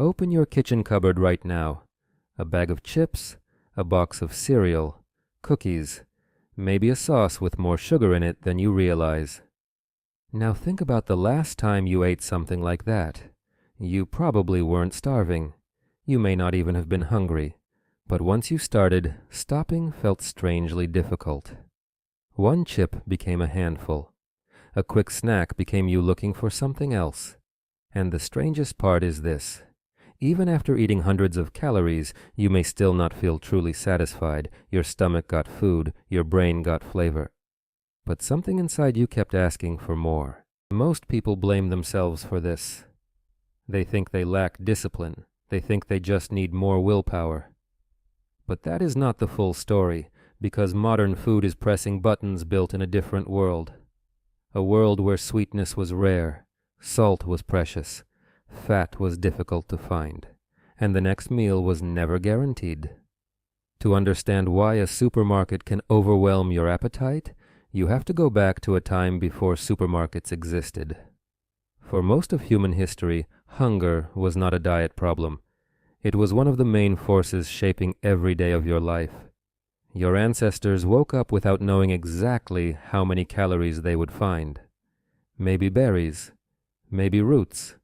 Open your kitchen cupboard right now. A bag of chips, a box of cereal, cookies, maybe a sauce with more sugar in it than you realize. Now think about the last time you ate something like that. You probably weren't starving. You may not even have been hungry. But once you started, stopping felt strangely difficult. One chip became a handful. A quick snack became you looking for something else. And the strangest part is this. Even after eating hundreds of calories, you may still not feel truly satisfied. Your stomach got food, your brain got flavor. But something inside you kept asking for more. Most people blame themselves for this. They think they lack discipline. They think they just need more willpower. But that is not the full story, because modern food is pressing buttons built in a different world. A world where sweetness was rare, salt was precious, fat was difficult to find, and the next meal was never guaranteed. To understand why a supermarket can overwhelm your appetite, you have to go back to a time before supermarkets existed. For most of human history, hunger was not a diet problem. It was one of the main forces shaping every day of your life. Your ancestors woke up without knowing exactly how many calories they would find. Maybe berries, maybe roots,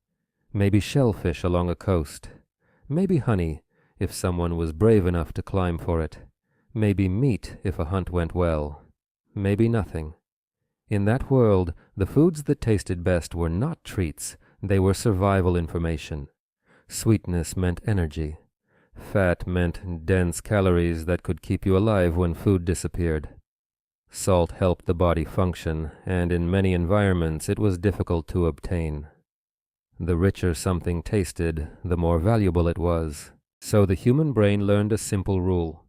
maybe shellfish along a coast, maybe honey if someone was brave enough to climb for it, maybe meat if a hunt went well, maybe nothing. In that world, the foods that tasted best were not treats, they were survival information. Sweetness meant energy. Fat meant dense calories that could keep you alive when food disappeared. Salt helped the body function, and in many environments it was difficult to obtain. The richer something tasted, the more valuable it was. So the human brain learned a simple rule.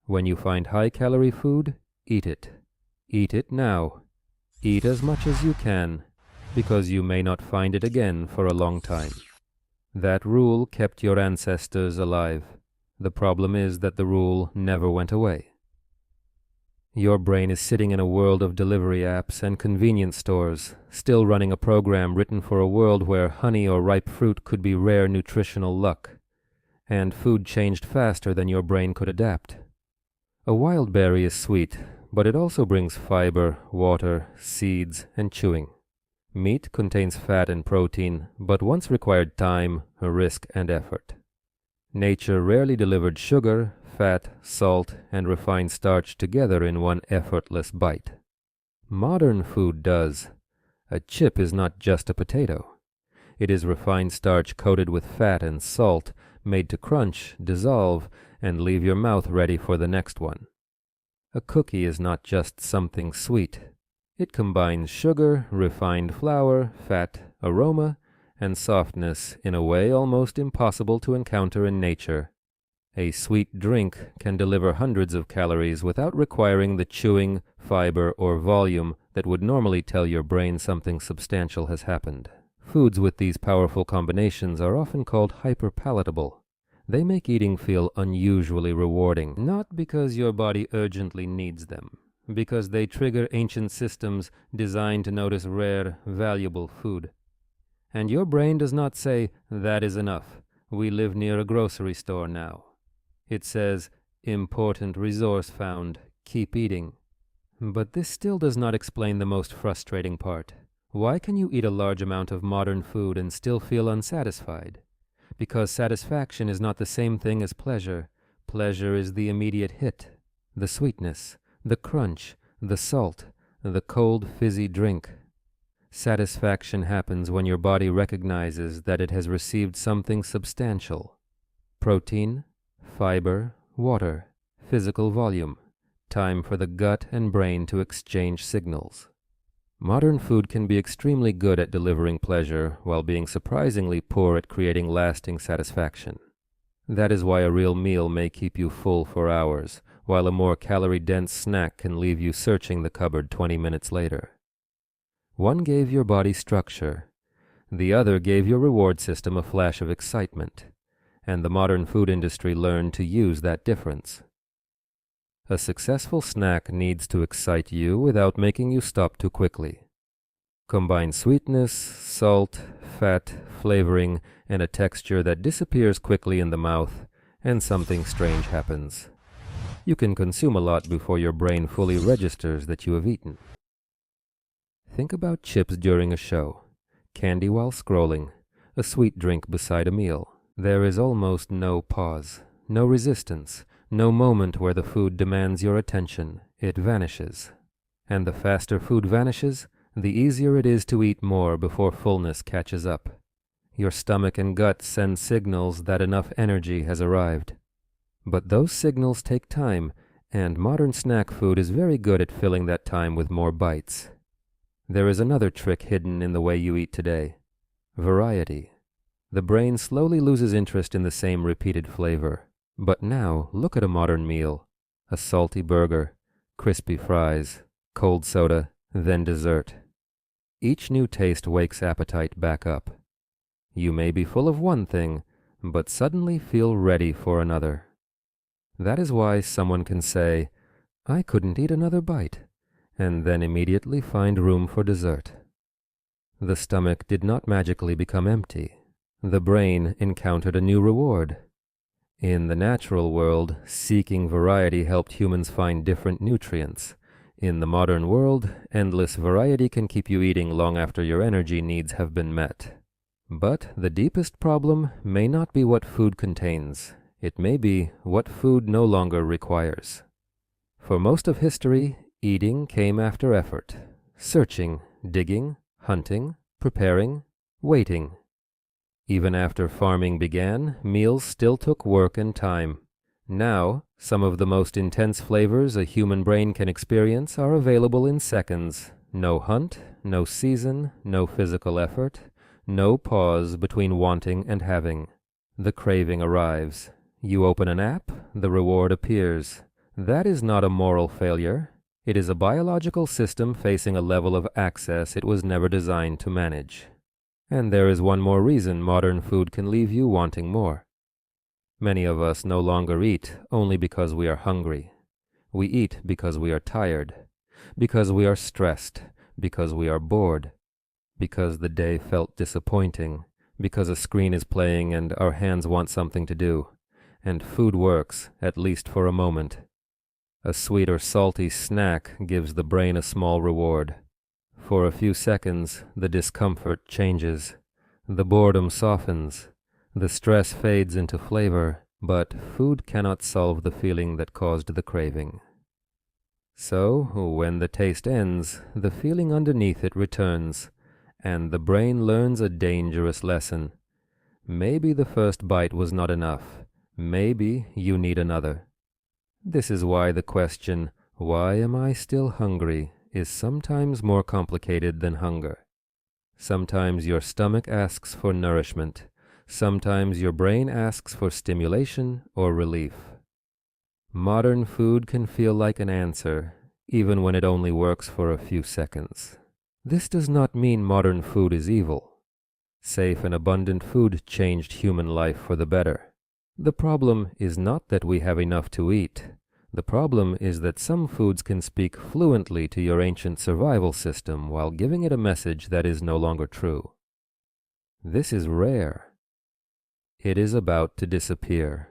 When you find high-calorie food, eat it. Eat it now. Eat as much as you can, because you may not find it again for a long time. That rule kept your ancestors alive. The problem is that the rule never went away. Your brain is sitting in a world of delivery apps and convenience stores, still running a program written for a world where honey or ripe fruit could be rare nutritional luck, and food changed faster than your brain could adapt. A wild berry is sweet, but it also brings fiber, water, seeds, and chewing. Meat contains fat and protein, but once required time, risk, and effort. Nature rarely delivered sugar, fat, salt, and refined starch together in one effortless bite. Modern food does. A chip is not just a potato. It is refined starch coated with fat and salt, made to crunch, dissolve, and leave your mouth ready for the next one. A cookie is not just something sweet. It combines sugar, refined flour, fat, aroma, and softness in a way almost impossible to encounter in nature. A sweet drink can deliver hundreds of calories without requiring the chewing, fiber, or volume that would normally tell your brain something substantial has happened. Foods with these powerful combinations are often called hyperpalatable. They make eating feel unusually rewarding, not because your body urgently needs them, because they trigger ancient systems designed to notice rare, valuable food. And your brain does not say, "That is enough. We live near a grocery store now." It says, "Important resource found. Keep eating." But this still does not explain the most frustrating part. Why can you eat a large amount of modern food and still feel unsatisfied? Because satisfaction is not the same thing as pleasure. Pleasure is the immediate hit, the sweetness, the crunch, the salt, the cold fizzy drink. Satisfaction happens when your body recognizes that it has received something substantial. Protein, fiber, water, physical volume. Time for the gut and brain to exchange signals. Modern food can be extremely good at delivering pleasure while being surprisingly poor at creating lasting satisfaction. That is why a real meal may keep you full for hours, while a more calorie-dense snack can leave you searching the cupboard 20 minutes later. One gave your body structure. The other gave your reward system a flash of excitement. And the modern food industry learned to use that difference. A successful snack needs to excite you without making you stop too quickly. Combine sweetness, salt, fat, flavoring and a texture that disappears quickly in the mouth, and something strange happens. You can consume a lot before your brain fully registers that you have eaten. Think about chips during a show, candy while scrolling, a sweet drink beside a meal. There is almost no pause, no resistance, no moment where the food demands your attention. It vanishes. And the faster food vanishes, the easier it is to eat more before fullness catches up. Your stomach and gut send signals that enough energy has arrived. But those signals take time, and modern snack food is very good at filling that time with more bites. There is another trick hidden in the way you eat today: variety. The brain slowly loses interest in the same repeated flavor. But now, look at a modern meal: a salty burger, crispy fries, cold soda, then dessert. Each new taste wakes appetite back up. You may be full of one thing, but suddenly feel ready for another. That is why someone can say, "I couldn't eat another bite," and then immediately find room for dessert. The stomach did not magically become empty. The brain encountered a new reward. In the natural world, seeking variety helped humans find different nutrients. In the modern world, endless variety can keep you eating long after your energy needs have been met. But the deepest problem may not be what food contains. It may be what food no longer requires. For most of history, eating came after effort: searching, digging, hunting, preparing, waiting. Even after farming began, meals still took work and time. Now, some of the most intense flavors a human brain can experience are available in seconds. No hunt, no season, no physical effort, no pause between wanting and having. The craving arrives. You open an app, the reward appears. That is not a moral failure. It is a biological system facing a level of access it was never designed to manage. And there is one more reason modern food can leave you wanting more. Many of us no longer eat only because we are hungry. We eat because we are tired, because we are stressed, because we are bored, because the day felt disappointing, because a screen is playing and our hands want something to do. And food works, at least for a moment. A sweet or salty snack gives the brain a small reward. For a few seconds, the discomfort changes. The boredom softens. The stress fades into flavor, but food cannot solve the feeling that caused the craving. So, when the taste ends, the feeling underneath it returns, and the brain learns a dangerous lesson. Maybe the first bite was not enough. Maybe you need another. This is why the question, "Why am I still hungry?" is sometimes more complicated than hunger. Sometimes your stomach asks for nourishment. Sometimes your brain asks for stimulation or relief. Modern food can feel like an answer, even when it only works for a few seconds. This does not mean modern food is evil. Safe and abundant food changed human life for the better. The problem is not that we have enough to eat. The problem is that some foods can speak fluently to your ancient survival system while giving it a message that is no longer true. This is rare. It is about to disappear.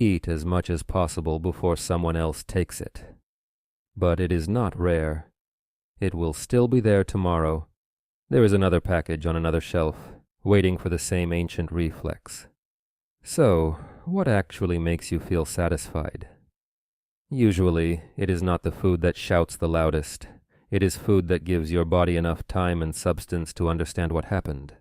Eat as much as possible before someone else takes it. But it is not rare. It will still be there tomorrow. There is another package on another shelf, waiting for the same ancient reflex. So, what actually makes you feel satisfied? Usually, it is not the food that shouts the loudest. It is food that gives your body enough time and substance to understand what happened.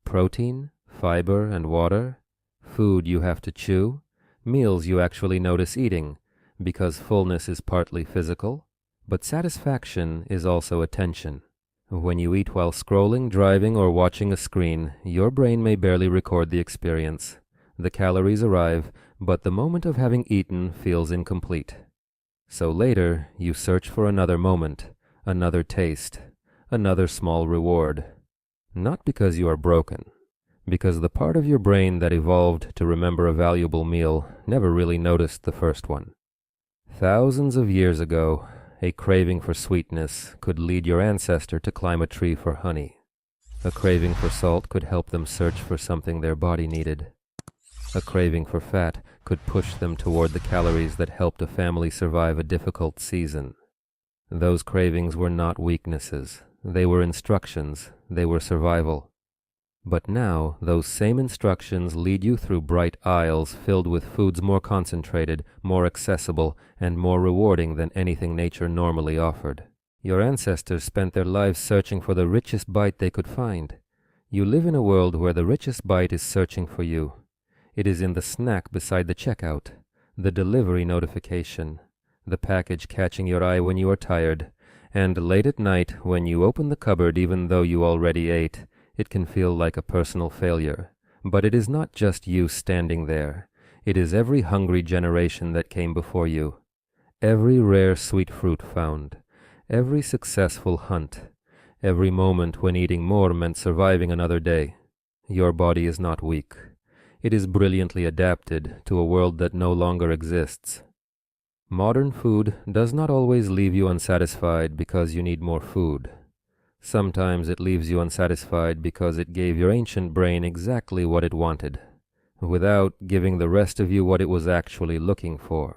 Protein, fiber, and water. Food you have to chew. Meals you actually notice eating, because fullness is partly physical, but satisfaction is also attention. When you eat while scrolling, driving, or watching a screen, your brain may barely record the experience. The calories arrive, but the moment of having eaten feels incomplete. So later, you search for another moment, another taste, another small reward. Not because you are broken, because the part of your brain that evolved to remember a valuable meal never really noticed the first one. Thousands of years ago, a craving for sweetness could lead your ancestor to climb a tree for honey. A craving for salt could help them search for something their body needed. A craving for fat could push them toward the calories that helped a family survive a difficult season. Those cravings were not weaknesses. They were instructions. They were survival. But now, those same instructions lead you through bright aisles filled with foods more concentrated, more accessible, and more rewarding than anything nature normally offered. Your ancestors spent their lives searching for the richest bite they could find. You live in a world where the richest bite is searching for you. It is in the snack beside the checkout, the delivery notification, the package catching your eye when you are tired, and late at night when you open the cupboard even though you already ate. It can feel like a personal failure, but it is not just you standing there. It is every hungry generation that came before you, every rare sweet fruit found, every successful hunt, every moment when eating more meant surviving another day. Your body is not weak. It is brilliantly adapted to a world that no longer exists. Modern food does not always leave you unsatisfied because you need more food. Sometimes it leaves you unsatisfied because it gave your ancient brain exactly what it wanted, without giving the rest of you what it was actually looking for.